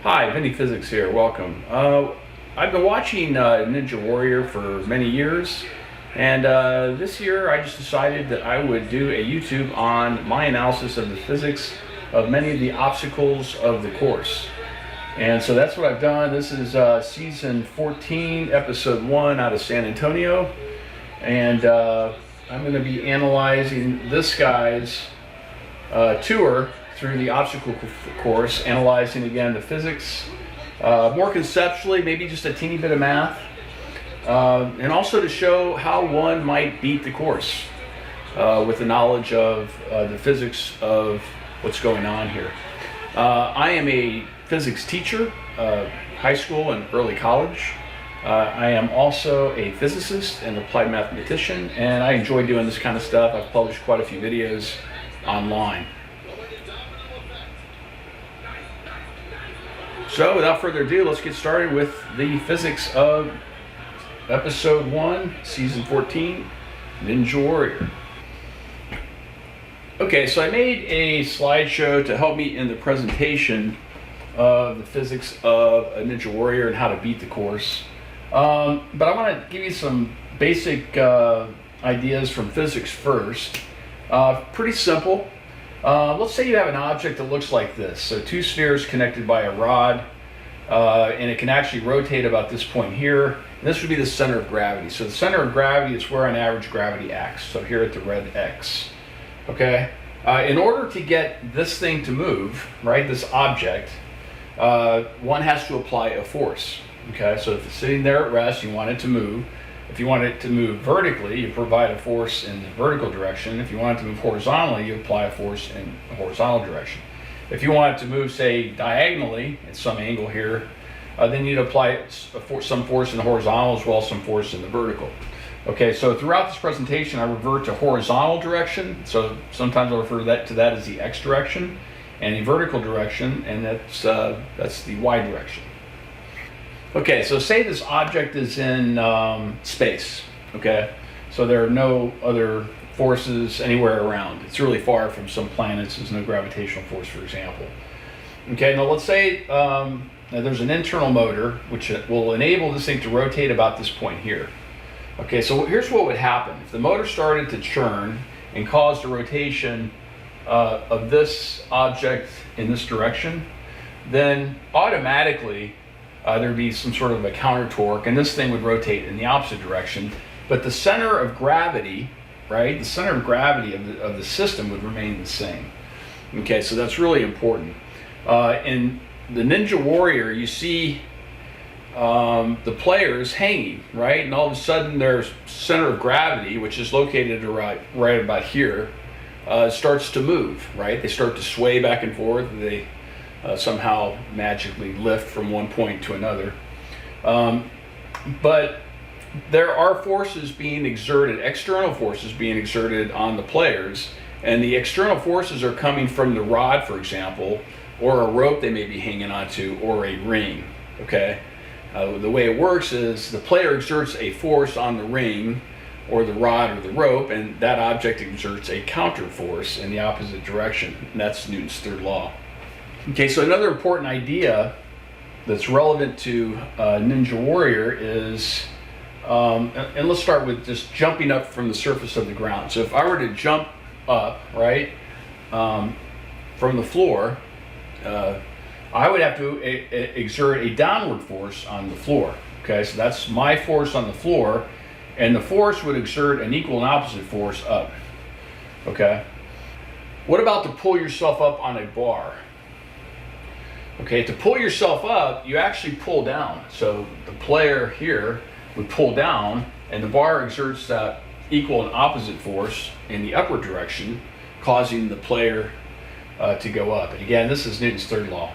Hi, VinniPhysics here. Welcome. I've been watching Ninja Warrior for many years, and this year I just decided that I would do a YouTube on my analysis of the physics of many of the obstacles of the course. And so that's what I've done. This is season 14, episode 1 out of San Antonio, and I'm going to be analyzing this guy's tour through the obstacle course, analyzing again the physics, more conceptually, maybe just a teeny bit of math, and also to show how one might beat the course with the knowledge of the physics of what's going on here. I am a physics teacher, high school and early college. I am also a physicist and applied mathematician, and I enjoy doing this kind of stuff. I've published quite a few videos online. So without further ado, let's get started with the physics of episode 1, season 14, Ninja Warrior. Okay, so I made a slideshow to help me in the presentation of the physics of a Ninja Warrior and how to beat the course. But I want to give you some basic ideas from physics first. Pretty simple. Let's say you have an object that looks like this. So two spheres connected by a rod, and it can actually rotate about this point here. And this would be the center of gravity. So the center of gravity is where on average gravity acts. So here at the red X. Okay. In order to get this thing to move, right, this object, one has to apply a force. Okay. So if it's sitting there at rest, you want it to move. If you want it to move vertically, you provide a force in the vertical direction. If you want it to move horizontally, you apply a force in the horizontal direction. If you want it to move, say, diagonally at some angle here, then you'd apply some force in the horizontal as well as some force in the vertical. Okay, so throughout this presentation, I revert to horizontal direction. So sometimes I'll refer to that as the X direction, and the vertical direction, and that's the Y direction. Okay, so say this object is in space, okay? So there are no other forces anywhere around. It's really far from some planets. There's no gravitational force, for example. Okay, now let's say there's an internal motor which will enable this thing to rotate about this point here. Okay, so here's what would happen. If the motor started to churn and caused a rotation of this object in this direction, then automatically there'd be some sort of a counter torque, and this thing would rotate in the opposite direction. But the center of gravity, right? The center of gravity of the system would remain the same. Okay, so that's really important. In the Ninja Warrior, you see the players hanging, right? And all of a sudden their center of gravity, which is located right about here, starts to move, right? They start to sway back and forth. They somehow magically lift from one point to another. But there are forces being exerted, external forces being exerted on the players, and the external forces are coming from the rod, for example, or a rope they may be hanging onto, or a ring, okay? The way it works is the player exerts a force on the ring or the rod or the rope, and that object exerts a counter force in the opposite direction, and that's Newton's third law. Okay, so another important idea that's relevant to Ninja Warrior is, and let's start with just jumping up from the surface of the ground. So if I were to jump up, right, from the floor, I would have to exert a downward force on the floor. Okay, so that's my force on the floor, and the force would exert an equal and opposite force up. Okay, what about to pull yourself up on a bar? Okay, to pull yourself up, you actually pull down. So the player here would pull down, and the bar exerts that equal and opposite force in the upward direction, causing the player to go up. And again, this is Newton's third law.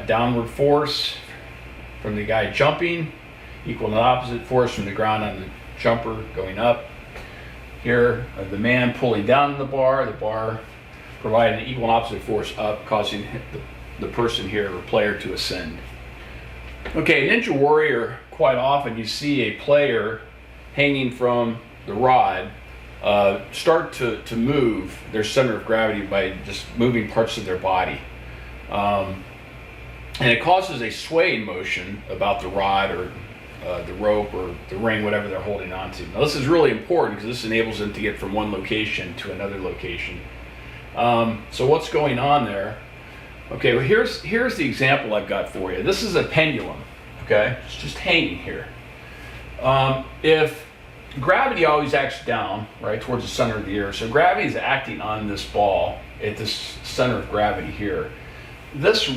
Downward force from the guy jumping, equal and opposite force from the ground on the jumper going up. Here, the man pulling down the bar providing an equal and opposite force up, causing the person here, or player, to ascend. Okay, Ninja Warrior, quite often you see a player hanging from the rod start to move their center of gravity by just moving parts of their body. and it causes a swaying motion about the rod or the rope or the ring, whatever they're holding on to. Now this is really important because this enables them to get from one location to another location. So what's going on there? Okay, well here's the example I've got for you. This is a pendulum, okay? It's just hanging here. If gravity always acts down, right, towards the center of the earth, so gravity is acting on this ball at this center of gravity here. This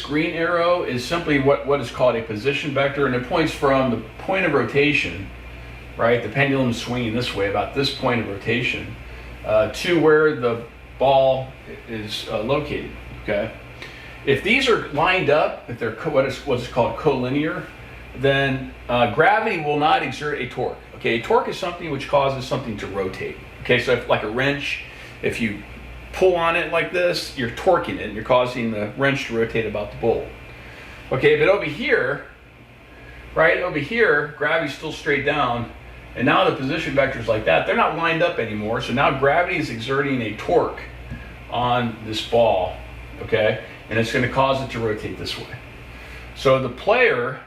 green arrow is simply what is called a position vector, and it points from the point of rotation, right, the pendulum is swinging this way, about this point of rotation, to where the ball is located, okay? If these are lined up, if they're what's called collinear, then gravity will not exert a torque. Okay, a torque is something which causes something to rotate. Okay, so if, like a wrench, if you pull on it like this, you're torquing it, and you're causing the wrench to rotate about the bolt. Okay, but over here, right, over here, gravity's still straight down, and now the position vectors like that, they're not lined up anymore, so now gravity is exerting a torque on this ball, okay, and it's going to cause it to rotate this way. So the player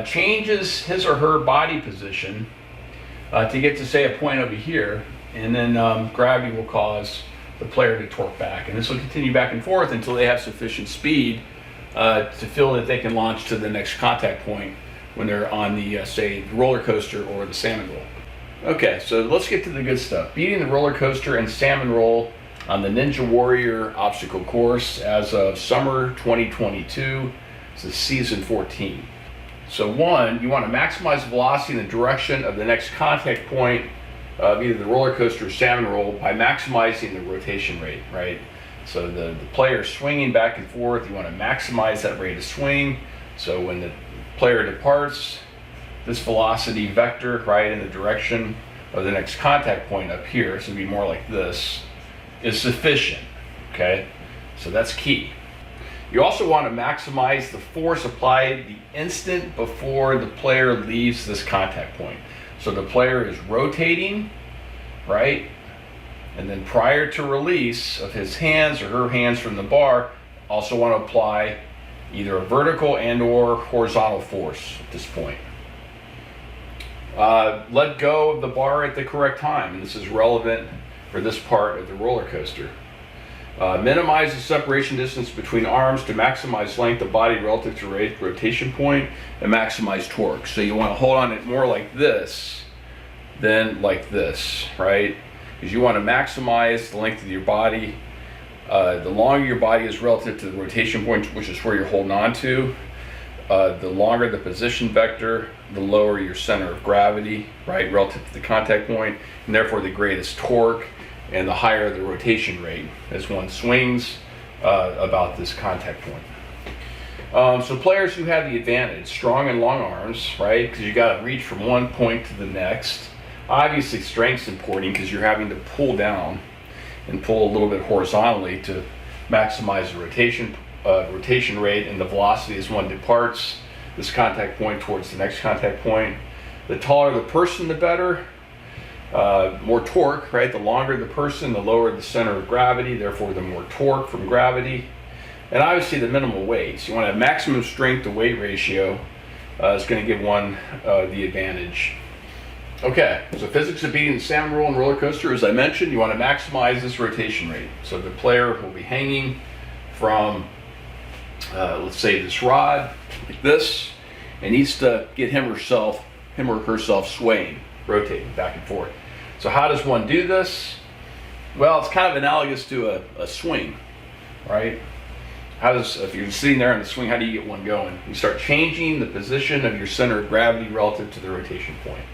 changes his or her body position to get to, say, a point over here, and then gravity will cause the player to torque back, and this will continue back and forth until they have sufficient speed to feel that they can launch to the next contact point when they're on the, say, the roller coaster or the salmon roll. Okay, so let's get to the good stuff. Beating the roller coaster and salmon roll on the Ninja Warrior obstacle course as of summer 2022. This is season 14. So one, you want to maximize velocity in the direction of the next contact point of either the roller coaster or salmon roll by maximizing the rotation rate, right? So the player swinging back and forth, you want to maximize that rate of swing. So when the player departs, this velocity vector, right, in the direction of the next contact point up here, so it'd be more like this, is sufficient, okay? So that's key. You also want to maximize the force applied the instant before the player leaves this contact point. So the player is rotating, right? And then prior to release of his hands or her hands from the bar, also want to apply either a vertical and or horizontal force at this point. Let go of the bar at the correct time, and this is relevant for this part of the roller coaster. Minimize the separation distance between arms to maximize length of body relative to rotation point and maximize torque. So you want to hold on it more like this than like this, right? Because you want to maximize the length of your body. The longer your body is relative to the rotation point, which is where you're holding on to, the longer the position vector, the lower your center of gravity, right, relative to the contact point, and therefore the greatest torque, and the higher the rotation rate as one swings about this contact point. So players who have the advantage, strong and long arms, right, because you got to reach from one point to the next. Obviously strength's important because you're having to pull down and pull a little bit horizontally to maximize the rotation rate and the velocity as one departs this contact point towards the next contact point. The taller the person, the better. More torque, right? The longer the person, the lower the center of gravity, therefore the more torque from gravity. And obviously the minimal weight. So you want to have maximum strength to weight ratio is going to give one the advantage. Okay, so physics of beating the salmon roll and roller coaster, as I mentioned, you want to maximize this rotation rate. So the player will be hanging from, let's say, this rod, like this, and needs to get him or herself swaying, rotating back and forth. So how does one do this? Well, it's kind of analogous to a swing, right? If you're sitting there in the swing, how do you get one going? You start changing the position of your center of gravity relative to the rotation point.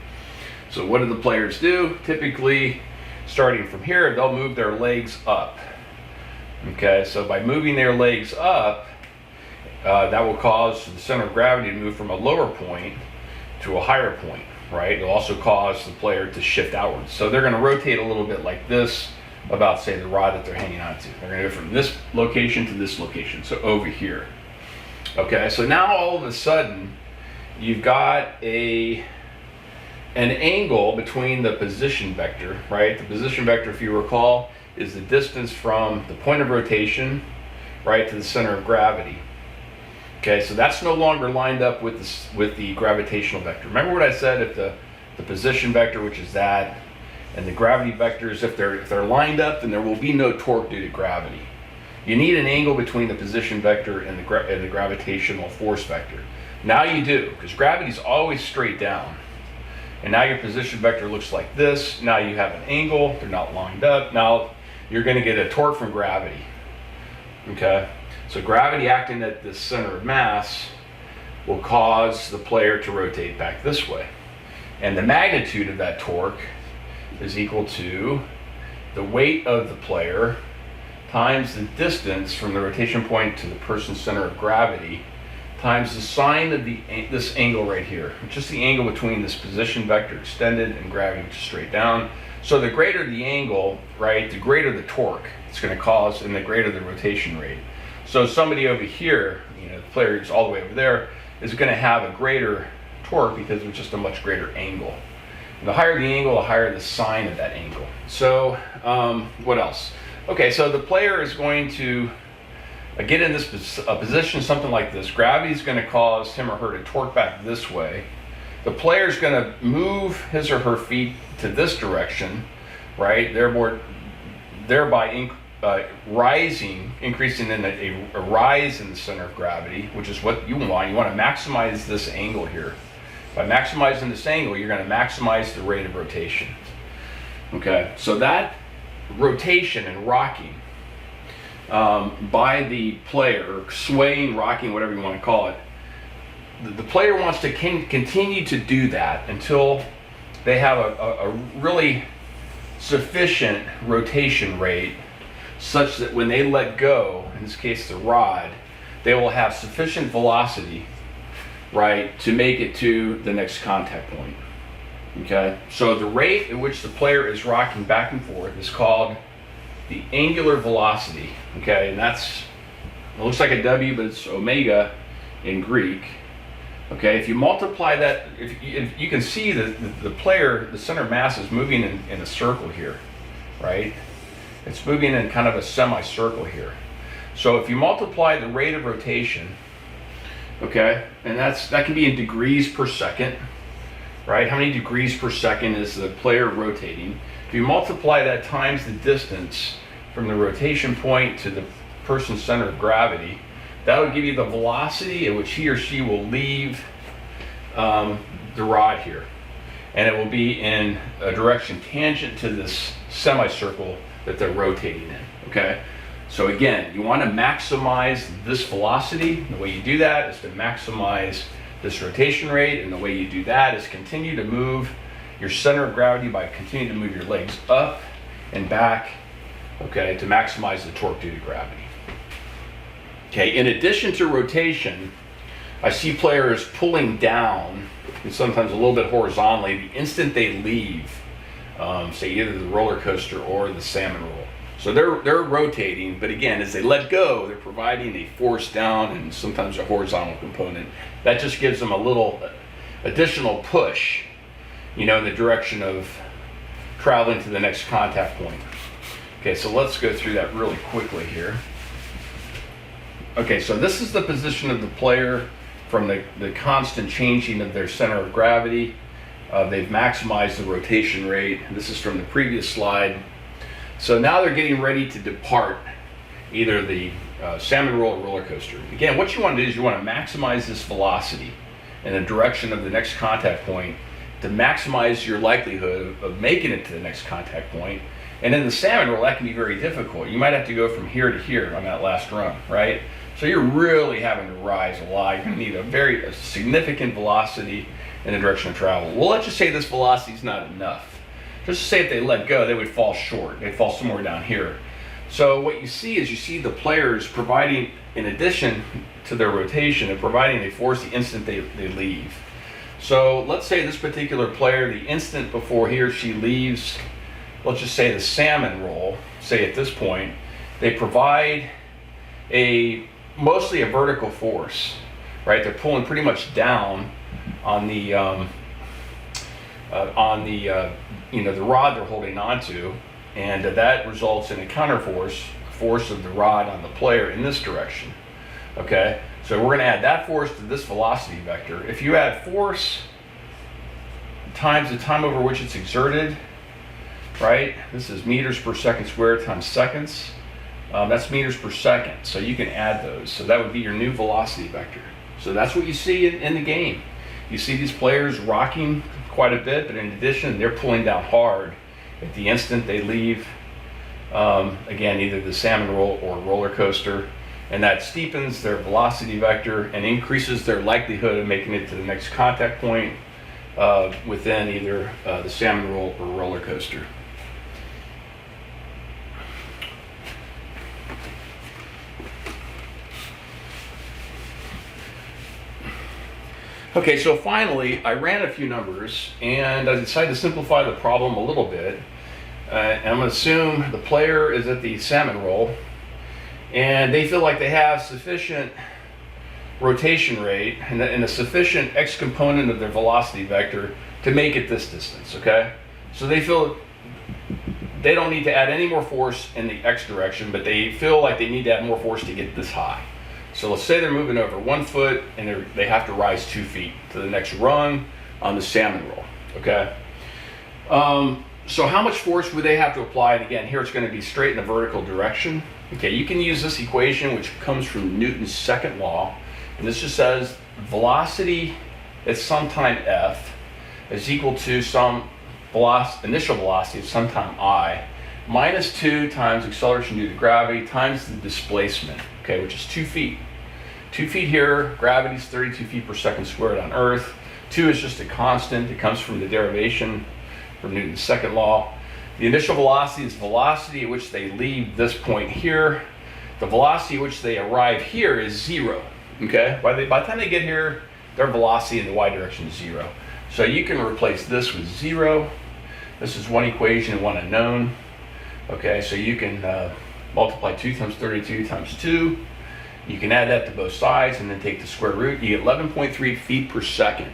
So what do the players do? Typically, starting from here, they'll move their legs up. Okay, so by moving their legs up, that will cause the center of gravity to move from a lower point to a higher point, right? It'll also cause the player to shift outwards. So they're going to rotate a little bit like this about, say, the rod that they're hanging onto. They're going to go from this location to this location, so over here. Okay, so now all of a sudden, you've got an angle between the position vector, right? The position vector, if you recall, is the distance from the point of rotation, right, to the center of gravity. Okay, so that's no longer lined up with the gravitational vector. Remember what I said? If the position vector, which is that, and the gravity vectors, if they're lined up, then there will be no torque due to gravity. You need an angle between the position vector and the gravitational force vector. Now you do, because gravity is always straight down. And now your position vector looks like this. Now you have an angle. They're not lined up. Now you're going to get a torque from gravity. Okay? So gravity acting at the center of mass will cause the player to rotate back this way. And the magnitude of that torque is equal to the weight of the player times the distance from the rotation point to the person's center of gravity times the sine of this angle right here, which is the angle between this position vector extended and gravity, which is straight down. So the greater the angle, right, the greater the torque it's going to cause, and the greater the rotation rate. So somebody over here, the player who's all the way over there, is going to have a greater torque because it's just a much greater angle. And the higher the angle, the higher the sine of that angle. So what else? Okay, so the player is going to get in this position, something like this. Gravity is going to cause him or her to torque back this way. The player is going to move his or her feet to this direction, right? Thereby increasing in a rise in the center of gravity, which is what you want. You want to maximize this angle here. By maximizing this angle, you're going to maximize the rate of rotation. Okay, so that rotation and rocking by the player, swaying, rocking, whatever you want to call it, the player wants to continue to do that until they have a really sufficient rotation rate such that when they let go, in this case the rod, they will have sufficient velocity, right, to make it to the next contact point. Okay, so the rate at which the player is rocking back and forth is called the angular velocity. Okay, and it looks like a W, but it's omega in Greek. Okay, if you multiply that, if you can see that the player, the center of mass is moving in a circle here, right? It's moving in kind of a semicircle here. So if you multiply the rate of rotation, okay, and that can be in degrees per second, right? How many degrees per second is the player rotating? If you multiply that times the distance from the rotation point to the person's center of gravity, that will give you the velocity at which he or she will leave the rod here. And it will be in a direction tangent to this semicircle that they're rotating in, okay? So again, you want to maximize this velocity. The way you do that is to maximize this rotation rate, and the way you do that is continue to move your center of gravity by continuing to move your legs up and back, okay, to maximize the torque due to gravity. Okay, in addition to rotation, I see players pulling down, and sometimes a little bit horizontally, the instant they leave, say either the roller coaster or the salmon roll. So they're rotating, but again, as they let go, they're providing a force down and sometimes a horizontal component. That just gives them a little additional push, in the direction of traveling to the next contact point. Okay, so let's go through that really quickly here. Okay, so this is the position of the player from the constant changing of their center of gravity. They've maximized the rotation rate. This is from the previous slide. So now they're getting ready to depart either the salmon roll or roller coaster. Again, what you want to do is you want to maximize this velocity in the direction of the next contact point to maximize your likelihood of making it to the next contact point. And in the salmon roll, that can be very difficult. You might have to go from here to here on that last run, right? So you're really having to rise a lot. You're going to need a significant velocity in the direction of travel. Well, let's just say this velocity is not enough. Just say if they let go, they would fall short. They'd fall somewhere down here. So what you see is the players providing, in addition to their rotation, and providing a force the instant they leave. So let's say this particular player, the instant before he or she leaves, let's just say the salmon roll, say at this point, they provide mostly a vertical force, right? They're pulling pretty much down on the rod they're holding onto, and that results in a counterforce, force of the rod on the player in this direction. Okay, So we're going to add that force to this velocity vector. If you add force times the time over which it's exerted, right? This is meters per second squared times seconds. That's meters per second. So you can add those. So that would be your new velocity vector. So that's what you see in the game. You see these players rocking quite a bit, but in addition, they're pulling down hard at the instant they leave, again, either the salmon roll or roller coaster. And that steepens their velocity vector and increases their likelihood of making it to the next contact point within either the salmon roll or roller coaster. Okay, so finally, I ran a few numbers and I decided to simplify the problem a little bit. And I'm going to assume the player is at the salmon roll and they feel like they have sufficient rotation rate and a sufficient x component of their velocity vector to make it this distance, okay? So they feel they don't need to add any more force in the x direction, but they feel like they need to add more force to get this high. So let's say they're moving over 1 foot and they have to rise 2 feet to the next rung on the salmon roll, okay? So how much force would they have to apply? And again, here it's going to be straight in the vertical direction. Okay, you can use this equation, which comes from Newton's second law. And this just says velocity at some time f is equal to some initial velocity at some time I minus 2 times acceleration due to gravity times the displacement, okay, which is 2 feet. 2 feet here, gravity is 32 feet per second squared on Earth. 2 is just a constant. It comes from the derivation from Newton's second law. The initial velocity is velocity at which they leave this point here. The velocity at which they arrive here is 0, okay? By the time they get here, their velocity in the y direction is 0. So you can replace this with 0. This is one equation and one unknown. Okay, so you can multiply 2 times 32 times 2. You can add that to both sides and then take the square root. You get 11.3 feet per second.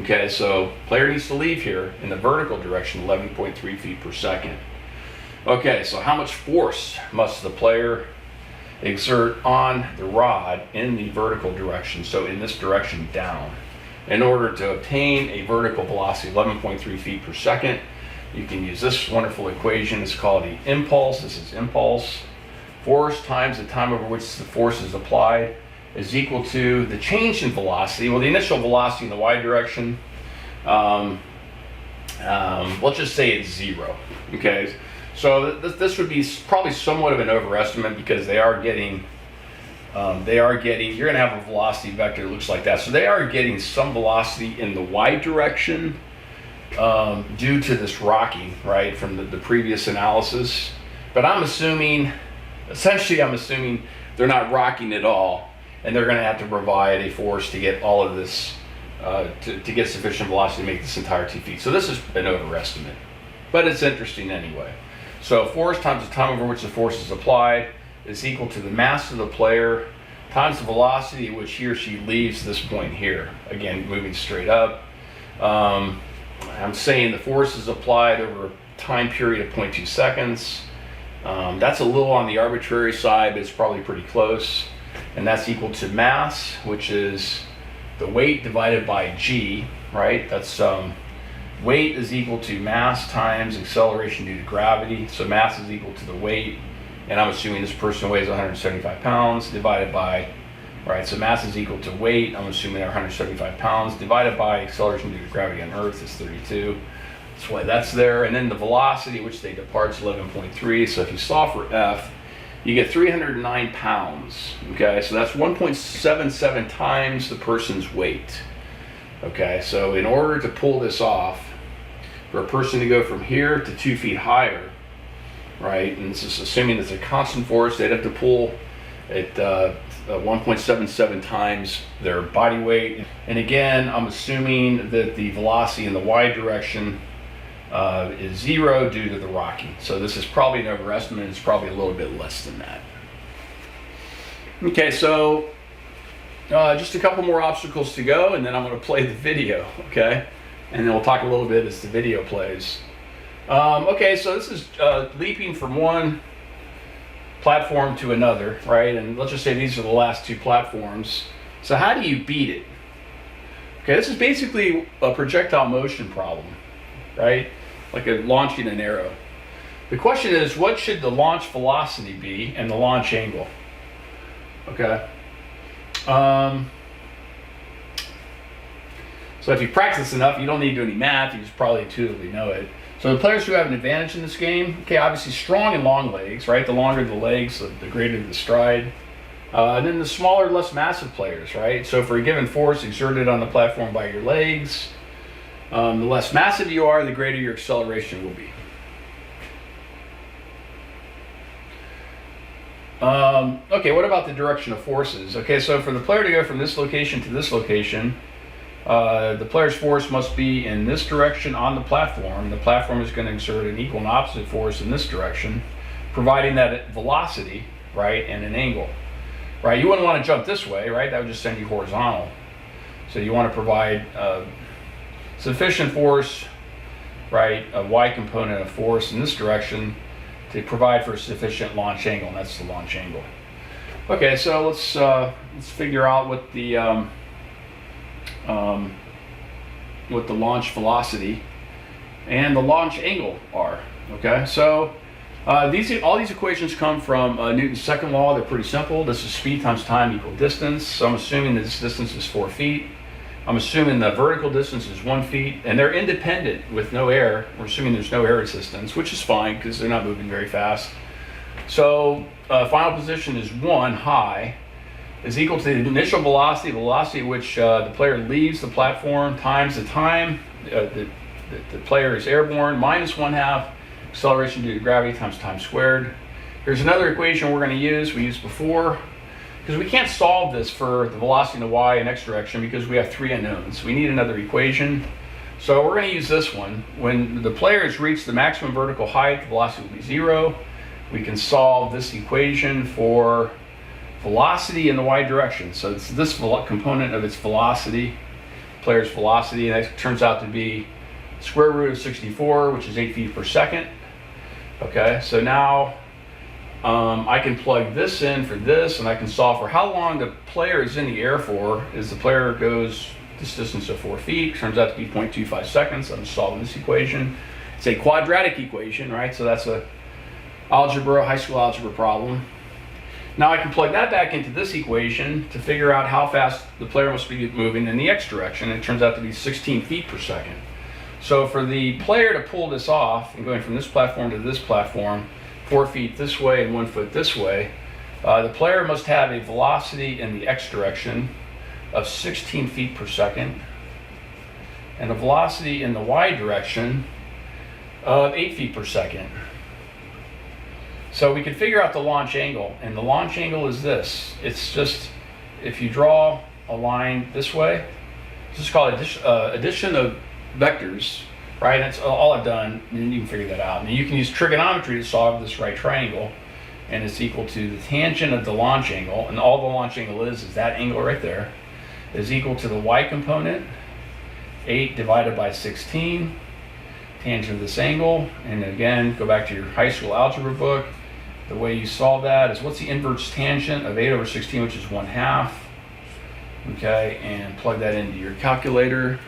Okay, so player needs to leave here in the vertical direction, 11.3 feet per second. Okay, so how much force must the player exert on the rod in the vertical direction, so in this direction down, in order to obtain a vertical velocity 11.3 feet per second? You can use this wonderful equation. It's called the impulse. This is impulse. Force times the time over which the force is applied is equal to the change in velocity. Well, the initial velocity in the y direction, let's just say it's 0. Okay, so this would be probably somewhat of an overestimate because you're going to have a velocity vector that looks like that. So they are getting some velocity in the y direction due to this rocking, right, from the previous analysis. But essentially I'm assuming they're not rocking at all, and they're going to have to provide a force to get all of this, to get sufficient velocity to make this entire 2 feet. So this is an overestimate, but it's interesting anyway. So force times the time over which the force is applied is equal to the mass of the player times the velocity at which he or she leaves this point here. Again, moving straight up. I'm saying the force is applied over a time period of 0.2 seconds. That's a little on the arbitrary side, but it's probably pretty close. And that's equal to mass, which is the weight divided by g, right? That's weight is equal to mass times acceleration due to gravity. So mass is equal to the weight, and I'm assuming this person weighs 175 pounds divided by, right? So mass is equal to weight. I'm assuming they're 175 pounds divided by acceleration due to gravity on Earth is 32. That's why that's there. And then the velocity at which they depart is 11.3. So if you solve for F, you get 309 pounds. Okay, so that's 1.77 times the person's weight. Okay, so in order to pull this off, for a person to go from here to 2 feet higher, right, and this is assuming it's a constant force, they'd have to pull at 1.77 times their body weight. And again, I'm assuming that the velocity in the y direction is 0 due to the rocking. So this is probably an overestimate. It's probably a little bit less than that. Okay, so just a couple more obstacles to go, and then I'm going to play the video, okay? And then we'll talk a little bit as the video plays. Okay, so this is leaping from one platform to another, right? And let's just say these are the last 2 platforms. So how do you beat it? Okay, this is basically a projectile motion problem, right? Like launching an arrow. The question is, what should the launch velocity be and the launch angle? Okay. So if you practice enough, you don't need to do any math, you just probably intuitively know it. So the players who have an advantage in this game, okay, obviously strong and long legs, right? The longer the legs, the greater the stride. And then the smaller, less massive players, right? So for a given force exerted on the platform by your legs, the less massive you are, the greater your acceleration will be. Okay, what about the direction of forces? Okay, so for the player to go from this location to this location, the player's force must be in this direction on the platform. The platform is going to exert an equal and opposite force in this direction, providing that velocity, right, and an angle. Right, you wouldn't want to jump this way, right? That would just send you horizontal. So you want to provide sufficient force, right, a y component of force in this direction to provide for a sufficient launch angle, and that's the launch angle. Okay, so let's figure out what the launch velocity and the launch angle are. Okay, so all these equations come from Newton's second law. They're pretty simple. This is speed times time equal distance. So I'm assuming that this distance is 4 feet. I'm assuming the vertical distance is 1 feet, and they're independent with no air. We're assuming there's no air resistance, which is fine because they're not moving very fast. So final position is 1, high, is equal to the initial velocity at which the player leaves the platform, times the time the player is airborne, minus 1/2 acceleration due to gravity times time squared. Here's another equation we're going to use, we used before, because we can't solve this for the velocity in the y and x direction because we have 3 unknowns. We need another equation. So we're going to use this one. When the player has reached the maximum vertical height, the velocity will be 0. We can solve this equation for velocity in the y direction. So it's this component of its velocity, player's velocity, and that turns out to be square root of 64, which is 8 feet per second. Okay, so now I can plug this in for this, and I can solve for how long the player is in the air for. As the player goes this distance of 4 feet, turns out to be 0.25 seconds. I'm solving this equation. It's a quadratic equation, right? So that's a high school algebra problem. Now I can plug that back into this equation to figure out how fast the player must be moving in the x direction. It turns out to be 16 feet per second. So for the player to pull this off, and going from this platform to this platform, 4 feet this way and 1 foot this way, the player must have a velocity in the x direction of 16 feet per second and a velocity in the y direction of 8 feet per second. So we can figure out the launch angle, and the launch angle is this. It's just, if you draw a line this way, this is called addition of vectors, right? That's all I've done, and you can figure that out. And you can use trigonometry to solve this right triangle, and it's equal to the tangent of the launch angle, and all the launch angle is that angle right there, is equal to the y component, 8 divided by 16, tangent of this angle. And again, go back to your high school algebra book. The way you solve that is, what's the inverse tangent of 8 over 16, which is 1/2. Okay, and plug that into your calculator.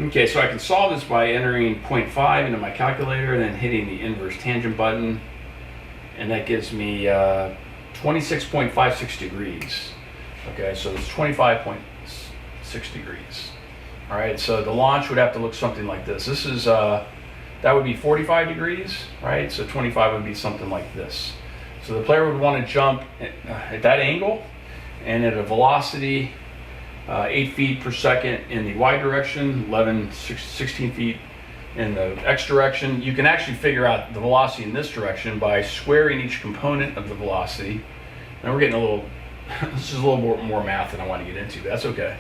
Okay, so I can solve this by entering 0.5 into my calculator and then hitting the inverse tangent button, and that gives me 26.56 degrees. Okay, so it's 25.6 degrees. All right, so the launch would have to look something like this. This is that would be 45 degrees, right? So 25 would be something like this. So the player would want to jump at that angle and at a velocity 8 feet per second in the y direction, 16 feet in the x direction. You can actually figure out the velocity in this direction by squaring each component of the velocity. Now we're getting a little, this is a little more math than I want to get into, but that's okay.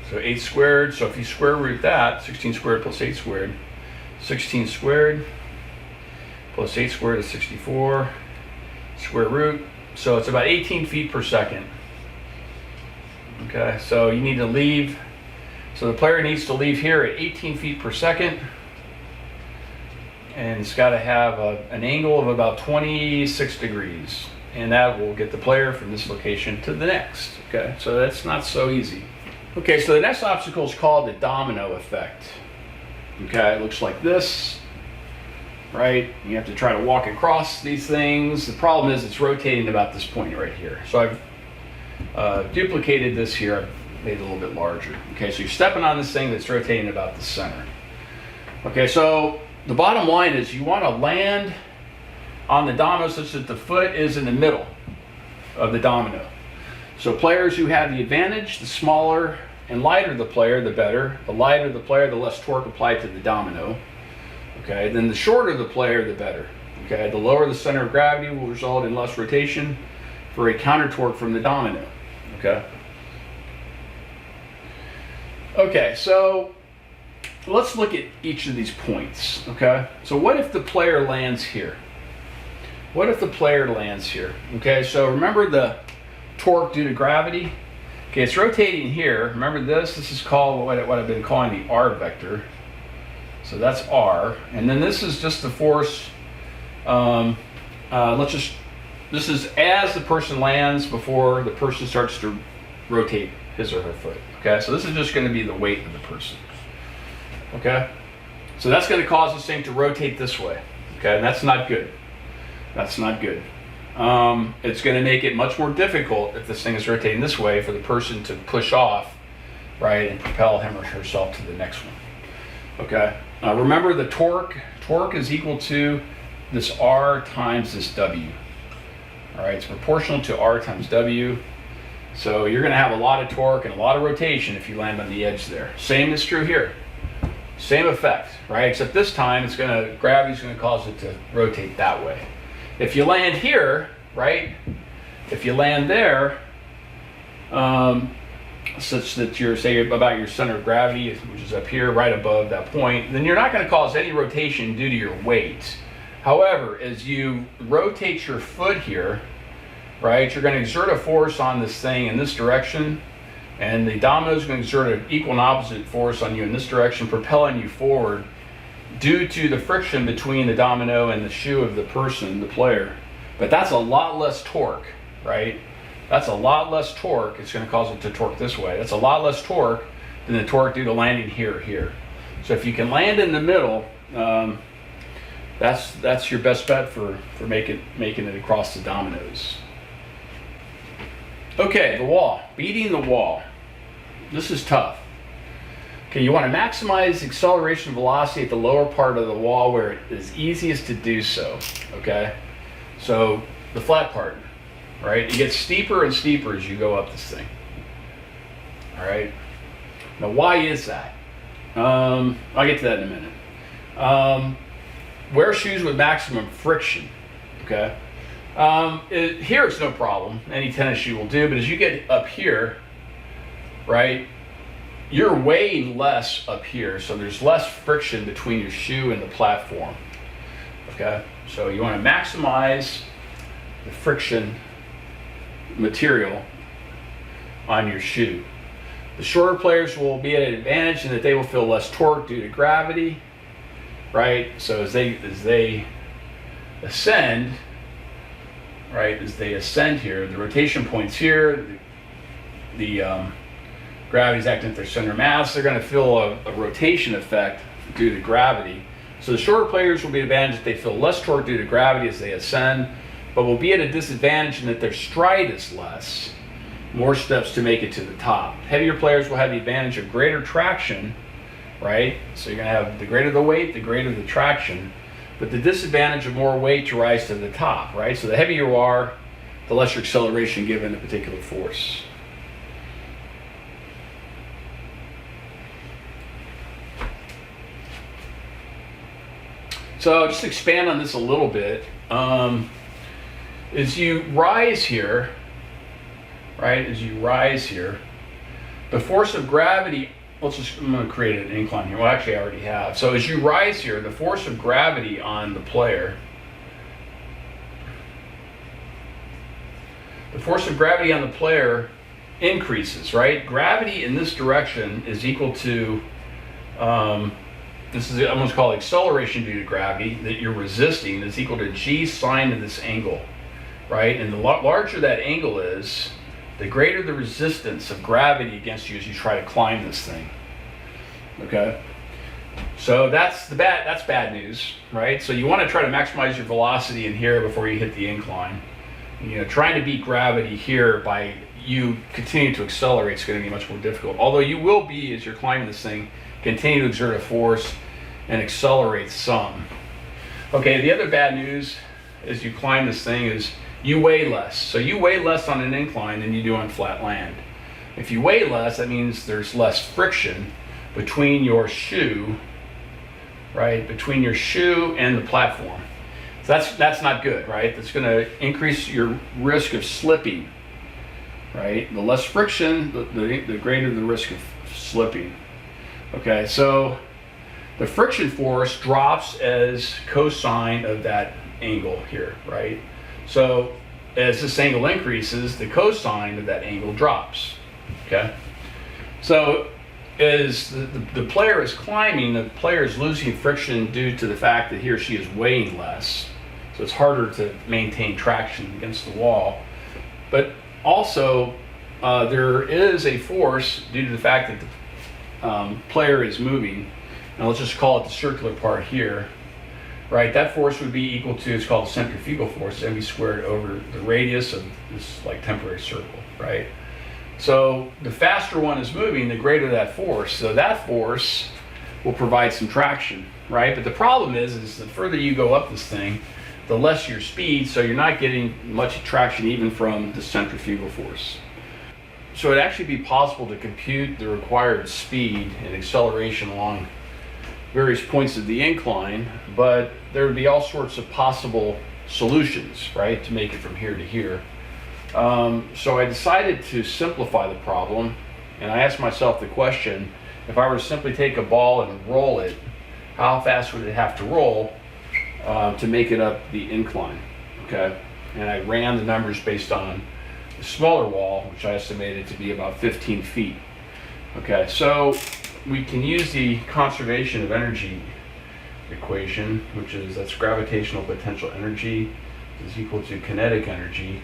So 8 squared, so if you square root that, 16 squared plus 8 squared, 16 squared plus 8 squared is 64, square root, so it's about 18 feet per second. Okay, so you need to leave, so the player needs to leave here at 18 feet per second, and it's got to have an angle of about 26 degrees. and that will get the player from this location to the next. Okay, so that's not so easy. Okay, so the next obstacle is called the Domino Effect. Okay, it looks like this, right? You have to try to walk across these things. The problem is it's rotating about this point right here. So I've duplicated this here. I've made it a little bit larger. Okay, so you're stepping on this thing that's rotating about the center. Okay, so the bottom line is you want to land on the domino such that the foot is in the middle of the domino. So players who have the advantage, the smaller and lighter the player, the better. The lighter the player, the less torque applied to the domino. Okay, then the shorter the player, the better. Okay, the lower the center of gravity will result in less rotation for a counter torque from the domino. Okay. Okay, so let's look at each of these points. Okay, so what if the player lands here? What if the player lands here? Okay, so remember the torque due to gravity? Okay, it's rotating here. Remember this? This is called what I've been calling the R vector. So that's R. And then this is just the force. This is as the person lands before the person starts to rotate his or her foot. Okay, so this is just going to be the weight of the person. Okay, so that's going to cause this thing to rotate this way. Okay, and that's not good. That's not good. It's going to make it much more difficult if this thing is rotating this way for the person to push off, right, and propel him or herself to the next one. Okay. Remember the torque. Torque is equal to this R times this W. All right. It's proportional to R times W. So you're going to have a lot of torque and a lot of rotation if you land on the edge there. Same is true here. Same effect, right? Except this time gravity's going to cause it to rotate that way. If you land here, right? If you land there, such that you're, say, about your center of gravity, which is up here, right above that point, then you're not going to cause any rotation due to your weight. However, as you rotate your foot here, right, you're going to exert a force on this thing in this direction, and the domino is going to exert an equal and opposite force on you in this direction, propelling you forward due to the friction between the domino and the shoe of the person, the player. But that's a lot less torque, right? That's a lot less torque. It's going to cause it to torque this way. That's a lot less torque than the torque due to landing here. So if you can land in the middle, that's your best bet for making it across the dominoes. Okay, the wall. Beating the wall. This is tough. Okay, you want to maximize acceleration velocity at the lower part of the wall where it is easiest to do so. Okay, so the flat part, right? It gets steeper and steeper as you go up this thing. All right. Now, why is that? I'll get to that in a minute. Wear shoes with maximum friction. Okay. Here it's no problem. Any tennis shoe will do. But as you get up here, right, you're weighing less up here, so there's less friction between your shoe and the platform. Okay, so you want to maximize the friction material on your shoe. The shorter players will be at an advantage in that they will feel less torque due to gravity, right? So as they ascend, right, as they ascend here, the rotation points here, the gravity's acting at their center of mass, they're going to feel a rotation effect due to gravity. So the shorter players will be advantaged if they feel less torque due to gravity as they ascend, but will be at a disadvantage in that their stride is less, more steps to make it to the top. Heavier players will have the advantage of greater traction, right? So you're going to have the greater the weight, the greater the traction, but the disadvantage of more weight to rise to the top, right? So the heavier you are, the less your acceleration given a particular force. So just to expand on this a little bit, as you rise here, right, the force of gravity, I'm going to create an incline here. Well, actually I already have. So as you rise here, the force of gravity on the player, increases, right? Gravity in this direction is equal to, this is I'm going to call it acceleration due to gravity that you're resisting is equal to g sine of this angle. right? And the larger that angle is, the greater the resistance of gravity against you as you try to climb this thing. Okay? So that's bad news, right? So you want to try to maximize your velocity in here before you hit the incline. You know, trying to beat gravity here by you continue to accelerate is going to be much more difficult. Although you will be, as you're climbing this thing, continue to exert a force and accelerate some. Okay, the other bad news as you climb this thing is you weigh less. So you weigh less on an incline than you do on flat land. If you weigh less, that means there's less friction between your shoe, right? Between your shoe and the platform. So that's not good, right? That's going to increase your risk of slipping, right? The less friction, the greater the risk of slipping. Okay, so the friction force drops as cosine of that angle here, right? So as this angle increases, the cosine of that angle drops, okay? So as the player is climbing, the player is losing friction due to the fact that he or she is weighing less. So it's harder to maintain traction against the wall. But also, there is a force due to the fact that the player is moving. And let's just call it the circular part here, right? That force would be equal to, it's called the centrifugal force, mv squared over the radius of this like temporary circle, right? So the faster one is moving, the greater that force. So that force will provide some traction, right? But the problem is the further you go up this thing, the less your speed, so you're not getting much traction even from the centrifugal force. So it'd actually be possible to compute the required speed and acceleration along various points of the incline, but there would be all sorts of possible solutions, right, to make it from here to here. So I decided to simplify the problem, and I asked myself the question, if I were to simply take a ball and roll it, how fast would it have to roll to make it up the incline, okay? And I ran the numbers based on the smaller wall, which I estimated to be about 15 feet. Okay, so we can use the conservation of energy equation, which is that's gravitational potential energy is equal to kinetic energy,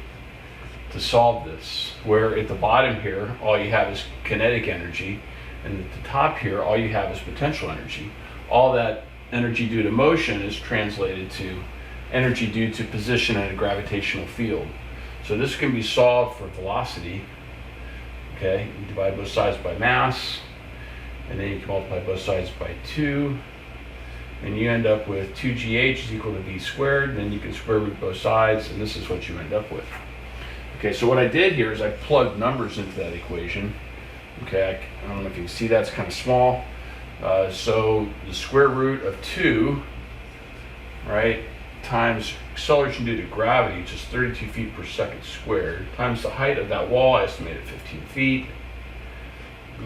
to solve this, where at the bottom here all you have is kinetic energy, and at the top here all you have is potential energy. All that energy due to motion is translated to energy due to position in a gravitational field. So this can be solved for velocity. Okay, you divide both sides by mass, and then you can multiply both sides by 2, and you end up with 2gh is equal to v squared. Then you can square root both sides, and this is what you end up with. Okay, so what I did here is I plugged numbers into that equation. Okay, I don't know if you can see that, it's kind of small. So the square root of 2, right, times acceleration due to gravity, which is 32 feet per second squared, times the height of that wall, I estimated 15 feet.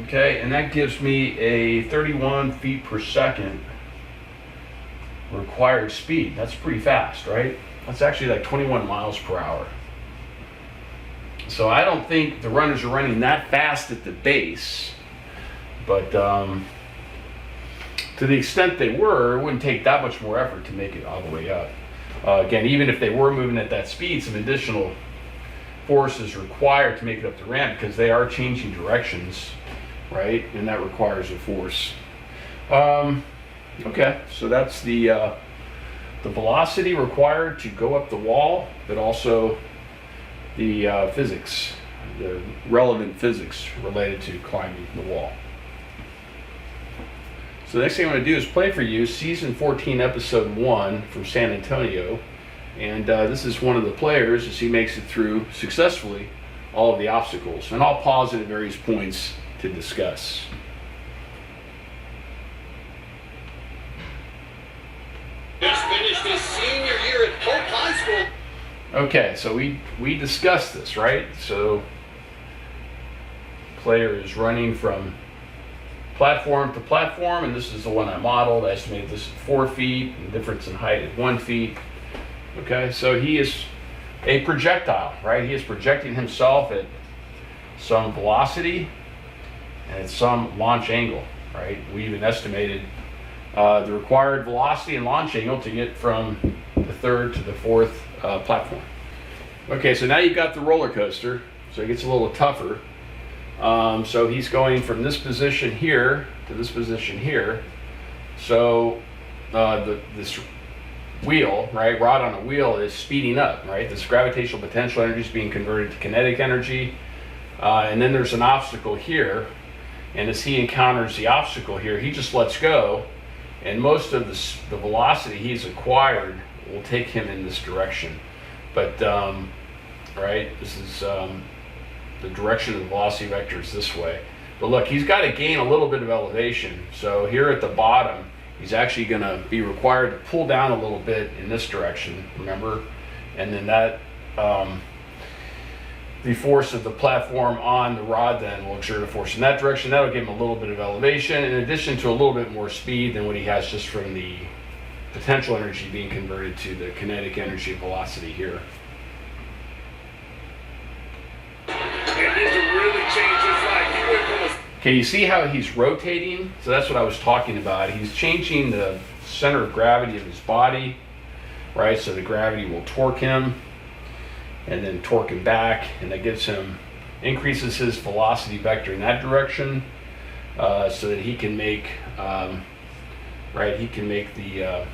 Okay, and that gives me a 31 feet per second required speed. That's pretty fast, right? That's actually like 21 miles per hour. So I don't think the runners are running that fast at the base, but to the extent they were, it wouldn't take that much more effort to make it all the way up. Again, even if they were moving at that speed, some additional force is required to make it up the ramp because they are changing directions, right? And that requires a force. Okay, so that's the velocity required to go up the wall, but also the physics, the relevant physics related to climbing the wall. So the next thing I'm going to do is play for you season 14, episode 1 from San Antonio. And this is one of the players as he makes it through successfully all of the obstacles. And I'll pause at various points to discuss. Just finished his senior year at Polk High School. Okay, so we discussed this, right? So player is running from platform to platform, and this is the one I modeled. I estimated this at 4 feet, and the difference in height at 1 feet. Okay, so he is a projectile, right? He is projecting himself at some velocity and at some launch angle, right? We even estimated the required velocity and launch angle to get from the third to the fourth platform. Okay, so now you've got the roller coaster, so it gets a little tougher. So he's going from this position here to this position here. So this wheel, right, rod on a wheel is speeding up, right? This gravitational potential energy is being converted to kinetic energy. And then there's an obstacle here. And as he encounters the obstacle here, he just lets go. And most of the velocity he's acquired will take him in this direction. But, right, this is the direction of the velocity vector is this way. But look, he's got to gain a little bit of elevation. So here at the bottom, he's actually going to be required to pull down a little bit in this direction, remember? And then that, the force of the platform on the rod then will exert a force in that direction. That'll give him a little bit of elevation, in addition to a little bit more speed than what he has just from the potential energy being converted to the kinetic energy velocity here. Okay, you see how he's rotating? So that's what I was talking about. He's changing the center of gravity of his body, right? So the gravity will torque him and then torque him back, and that gives him, increases his velocity vector in that direction, so that he can make, right, he can make the,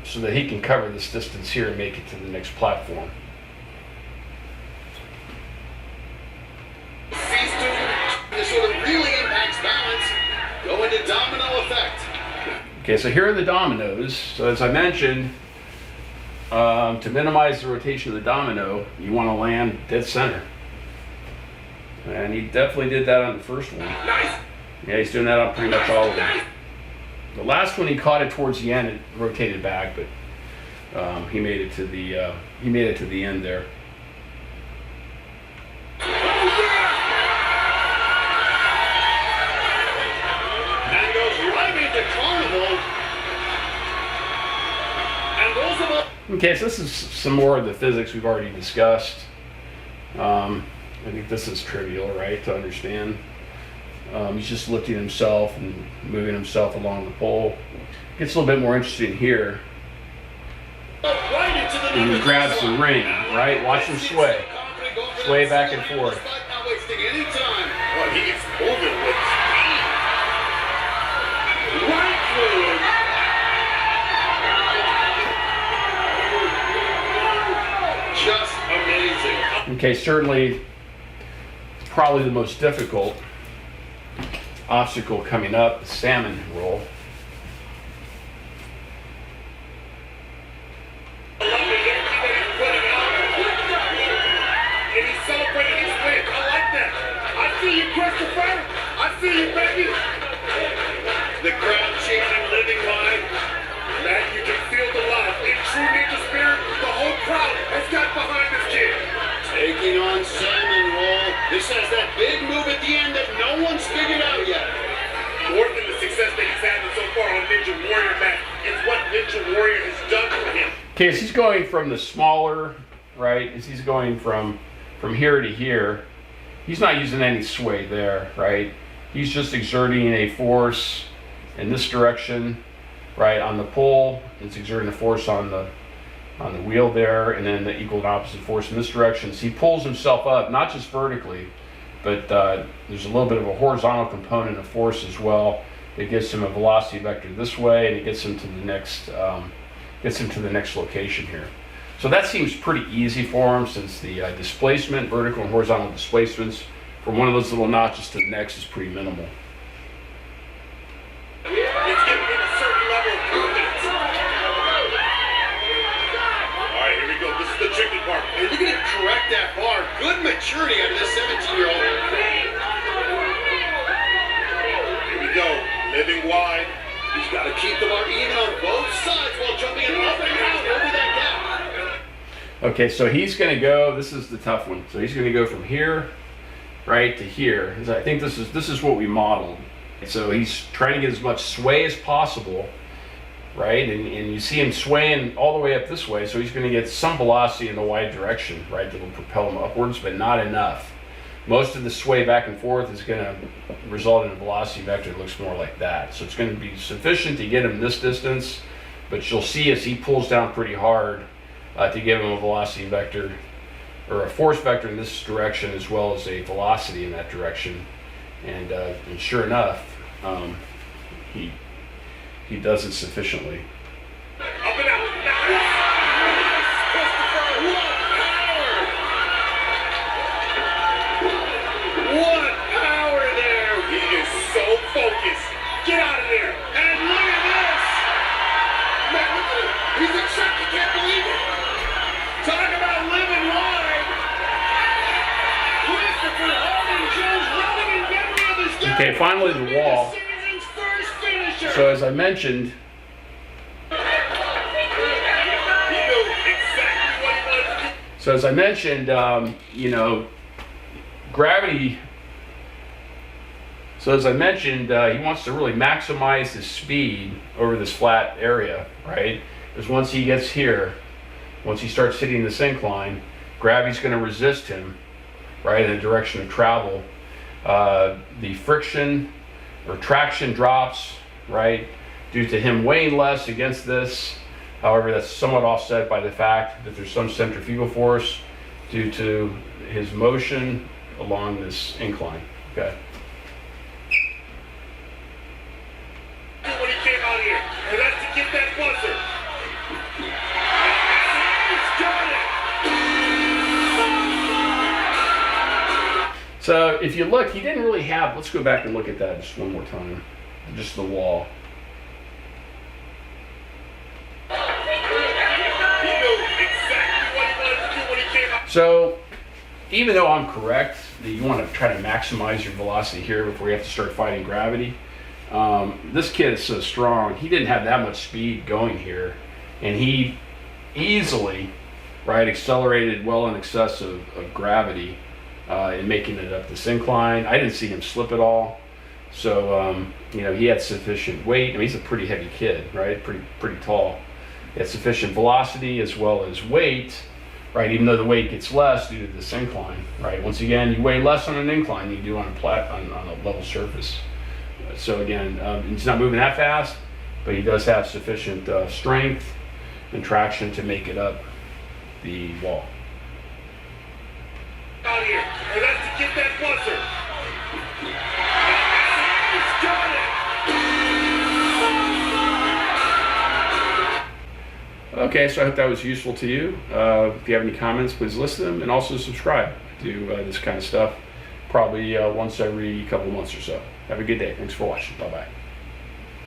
so that he can cover this distance here and make it to the next platform. This sort of really impacts balance. Go into Domino Effect. Okay, so here are the dominoes. So as I mentioned, to minimize the rotation of the domino, you want to land dead center. And he definitely did that on the first one. Nice. Yeah, he's doing that on pretty much all of them. The last one he caught it towards the end, it rotated back, but he made it to the end there. And goes right into Carnival. And goes above. Okay, so this is some more of the physics we've already discussed. I think this is trivial, right, to understand. He's just lifting himself and moving himself along the pole. Gets a little bit more interesting here. Right into the And he grabs the ring, right? Watch him sway. Sway back and forth. Not wasting any time. Well, he's moving with speed. Right through it. Just amazing. Okay, certainly probably the most difficult obstacle coming up, the salmon roll. And he's celebrating his win. I like that. I see you, Christopher. I see you, baby. The crowd chanting, living life. Matt, you can feel the love. In true ninja spirit, the whole crowd has got behind this kid. Taking on salmon roll. This has that big move at the end that no one's figured out yet. More than the success that he's had so far on Ninja Warrior, Matt, it's what Ninja Warrior has done for him. Okay, so he's going from the smaller, right? As he's going from here to here, he's not using any sway there, right? He's just exerting a force in this direction, right, on the pole. It's exerting a force on the wheel there, and then the equal and opposite force in this direction. So he pulls himself up, not just vertically, but there's a little bit of a horizontal component of force as well. It gives him a velocity vector this way, and it gets him to the next location here. So that seems pretty easy for him, since the displacement, vertical and horizontal displacements from one of those little notches to the next is pretty minimal. It's giving him a certain level of confidence. All right, here we go. This is the tricky part. And look at it correct that bar. Good maturity out of this 17-year-old. Here we go. Living wide. He's got to keep the bar even on both sides while jumping it up and out over that gap. Okay, so he's going to go, this is the tough one. So he's going to go from here, right, to here. I think this is what we modeled. So he's trying to get as much sway as possible, right? And you see him swaying all the way up this way, so he's going to get some velocity in the y direction, right, that will propel him upwards, but not enough. Most of the sway back and forth is going to result in a velocity vector that looks more like that. So it's going to be sufficient to get him this distance, but you'll see as he pulls down pretty hard, to give him a velocity vector or a force vector in this direction as well as a velocity in that direction. And sure enough, he does it sufficiently. Up and out. Nice. Christopher, what power there. He is so focused. Get out of there. And look at this. Man, look at him. He's in shock. He can't believe it. Talk about living wide. Christopher Harding Jones running and getting the other side. Okay, finally the wall. Season's first finisher. So as I mentioned, you know, gravity. So as I mentioned, he wants to really maximize his speed over this flat area, right? Because once he gets here, once he starts hitting this incline, gravity's going to resist him, right, in the direction of travel. The friction or traction drops, right, due to him weighing less against this. However, that's somewhat offset by the fact that there's some centrifugal force due to his motion along this incline. Okay. When he came out here, and that's to get that buzzer. He's done it. So if you look, he didn't really have. Let's go back and look at that just one more time. Just the wall. So, even though I'm correct that you want to try to maximize your velocity here before you have to start fighting gravity, this kid is so strong, he didn't have that much speed going here, and he easily, right, accelerated well in excess of gravity in making it up this incline. I didn't see him slip at all, so you know, he had sufficient weight. I mean, he's a pretty heavy kid, right, pretty tall. He had sufficient velocity as well as weight. Right, even though the weight gets less due to this incline, right? Once again, you weigh less on an incline than you do on a level surface. So again, he's not moving that fast, but he does have sufficient strength and traction to make it up the wall. Out here, and that's to get that buzzer. He's done it. Okay, so I hope that was useful to you. If you have any comments, please list them, and also subscribe. I do this kind of stuff probably once every couple months or so. Have a good day. Thanks for watching. Bye-bye.